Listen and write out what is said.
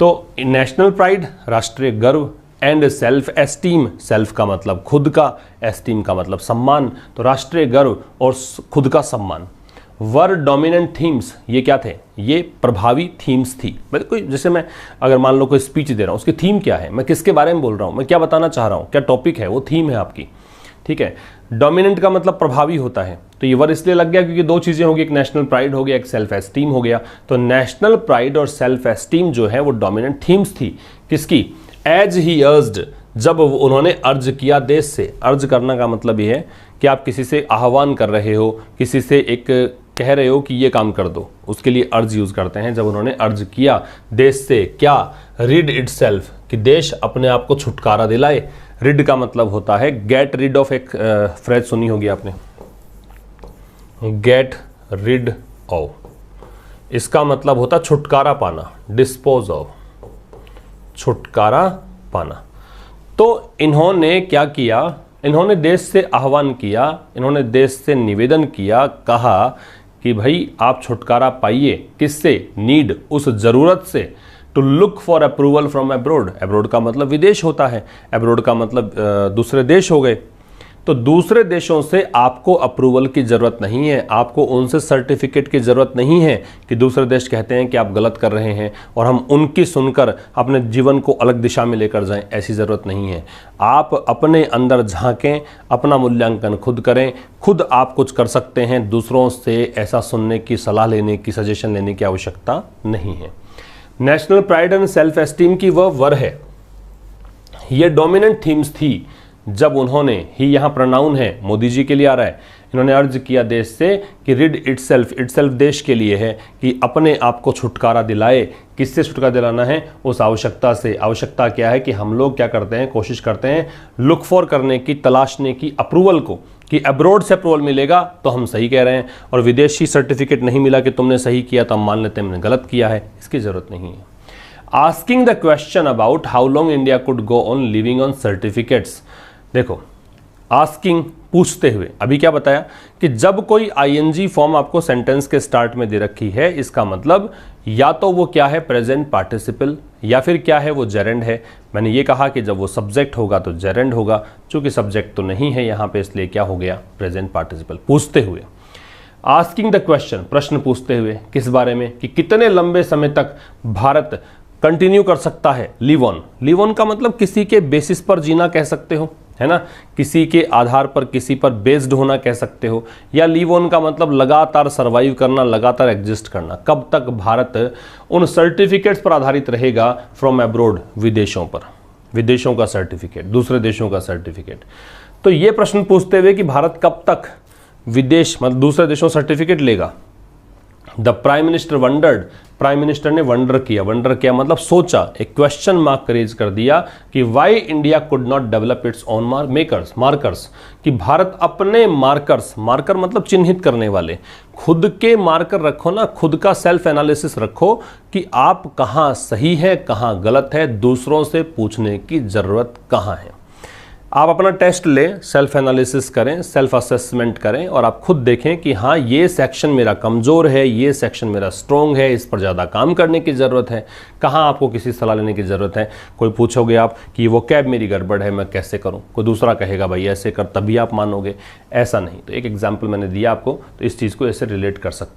तो national pride राष्ट्रीय गर्व, एंड सेल्फ एस्टीम, सेल्फ का मतलब खुद का, एस्टीम का मतलब सम्मान, तो राष्ट्रीय गर्व और खुद का सम्मान। वर डोमिनेंट थीम्स, ये क्या थे? ये प्रभावी थीम्स थी। मतलब कोई, जैसे मैं अगर मान लो कोई स्पीच दे रहा हूँ, उसकी थीम क्या है, मैं किसके बारे में बोल रहा हूँ, मैं क्या बताना चाह रहा हूँ, क्या टॉपिक है, वो थीम है आपकी, ठीक है। डोमिनेंट का मतलब प्रभावी होता है, तो ये वर इसलिए लग गया क्योंकि दो चीजें होगी, एक नेशनल प्राइड हो गया, एक सेल्फ एस्टीम हो गया। तो नेशनल प्राइड और सेल्फ एस्टीम जो है वो डोमिनेंट थीम्स थी किसकी? एज ही अर्ज्ड, जब उन्होंने अर्ज किया देश से। अर्ज करना का मतलब ये है कि आप किसी से आह्वान कर रहे हो, किसी से एक कह रहे हो कि ये काम कर दो, उसके लिए अर्ज यूज करते हैं। जब उन्होंने अर्ज किया देश से, क्या? रिड इटसेल्फ, कि देश अपने आप को छुटकारा दिलाए। रिड का मतलब होता है गेट रिड ऑफ, एक फ्रेज सुनी होगी आपने, गेट रिड ऑफ, इसका मतलब होता छुटकारा पाना, डिस्पोज ऑफ, छुटकारा पाना। तो इन्होंने क्या किया? इन्होंने देश से आह्वान किया, इन्होंने देश से निवेदन किया, कहा कि भाई आप छुटकारा पाइए, किससे? नीड, उस जरूरत से। To look for approval from abroad, abroad का मतलब विदेश होता है, अब्रोड का मतलब दूसरे देश हो गए। तो दूसरे देशों से आपको अप्रूवल की ज़रूरत नहीं है, आपको उनसे सर्टिफिकेट की ज़रूरत नहीं है कि दूसरे देश कहते हैं कि आप गलत कर रहे हैं और हम उनकी सुनकर अपने जीवन को अलग दिशा में लेकर जाएं, ऐसी ज़रूरत नहीं है। आप अपने अंदर झांकें, अपना मूल्यांकन खुद करें, खुद आप कुछ कर सकते हैं, दूसरों से ऐसा सुनने की, सलाह लेने की, सजेशन लेने की आवश्यकता नहीं है। National pride and self esteem की वह वर है, ये डोमिनेंट थीम्स थी जब उन्होंने, ही यहाँ प्रोनाउन है, मोदी जी के लिए आ रहा है, इन्होंने अर्ज किया देश से कि रिड इटसेल्फ, इटसेल्फ देश के लिए है, कि अपने आप को छुटकारा दिलाए। किससे छुटकारा दिलाना है? उस आवश्यकता से। आवश्यकता क्या है? कि हम लोग क्या करते हैं? कोशिश करते हैं लुक फॉर करने की, तलाशने की अप्रूवल को, कि अब्रोड से अप्रूवल मिलेगा तो हम सही कह रहे हैं, और विदेशी सर्टिफिकेट नहीं मिला कि तुमने सही किया तो हम मान लेते हैं हमने गलत किया है। इसकी जरूरत नहीं है। Asking the question about how long India could go on living on certificates. देखो, आस्किंग, पूछते हुए, अभी क्या बताया कि जब कोई आईएनजी फॉर्म आपको सेंटेंस के स्टार्ट में दे रखी है, इसका मतलब या तो वो क्या है? प्रेजेंट पार्टिसिपल, या फिर क्या है? वो जेरेंड है। मैंने ये कहा कि जब वो सब्जेक्ट होगा तो जेरेंड होगा, चूंकि सब्जेक्ट तो नहीं है यहाँ पे, इसलिए क्या हो गया? Present participle. पूछते हुए, आस्किंग द क्वेश्चन, प्रश्न पूछते हुए, किस बारे में? कि कितने लंबे समय तक भारत कंटिन्यू कर सकता है लिव ऑन। लिव ऑन का मतलब किसी के बेसिस पर जीना कह सकते हो, है ना, किसी के आधार पर, किसी पर बेस्ड होना कह सकते हो, या लिव ऑन का मतलब लगातार सर्वाइव करना, लगातार एग्जिस्ट करना। कब तक भारत उन सर्टिफिकेट्स पर आधारित रहेगा फ्रॉम अब्रोड, विदेशों पर, विदेशों का सर्टिफिकेट, दूसरे देशों का सर्टिफिकेट। तो ये प्रश्न पूछते हुए कि भारत कब तक विदेश, मतलब दूसरे देशों सर्टिफिकेट लेगा। The prime minister wondered, prime minister ने वंडर किया। वंडर किया मतलब सोचा, एक क्वेश्चन मार्क रेज कर दिया कि why India could not develop its own markers, कि भारत अपने मार्कर्स, मार्कर मतलब चिन्हित करने वाले, खुद के मार्कर रखो ना, खुद का सेल्फ एनालिसिस रखो कि आप कहाँ सही है, कहाँ गलत है, दूसरों से पूछने की जरूरत कहाँ है। आप अपना टेस्ट लें, सेल्फ एनालिसिस करें, सेल्फ असेसमेंट करें, और आप खुद देखें कि हाँ, ये सेक्शन मेरा कमज़ोर है, ये सेक्शन मेरा स्ट्रॉन्ग है, इस पर ज़्यादा काम करने की ज़रूरत है, कहाँ आपको किसी सलाह लेने की ज़रूरत है। कोई पूछोगे आप कि वो कैब मेरी गड़बड़ है, मैं कैसे करूँ, कोई दूसरा कहेगा भाई ऐसे कर, तभी आप मानोगे, ऐसा नहीं। तो एक एग्जाम्पल मैंने दिया आपको, तो इस चीज़ को ऐसे रिलेट कर सकते हैं।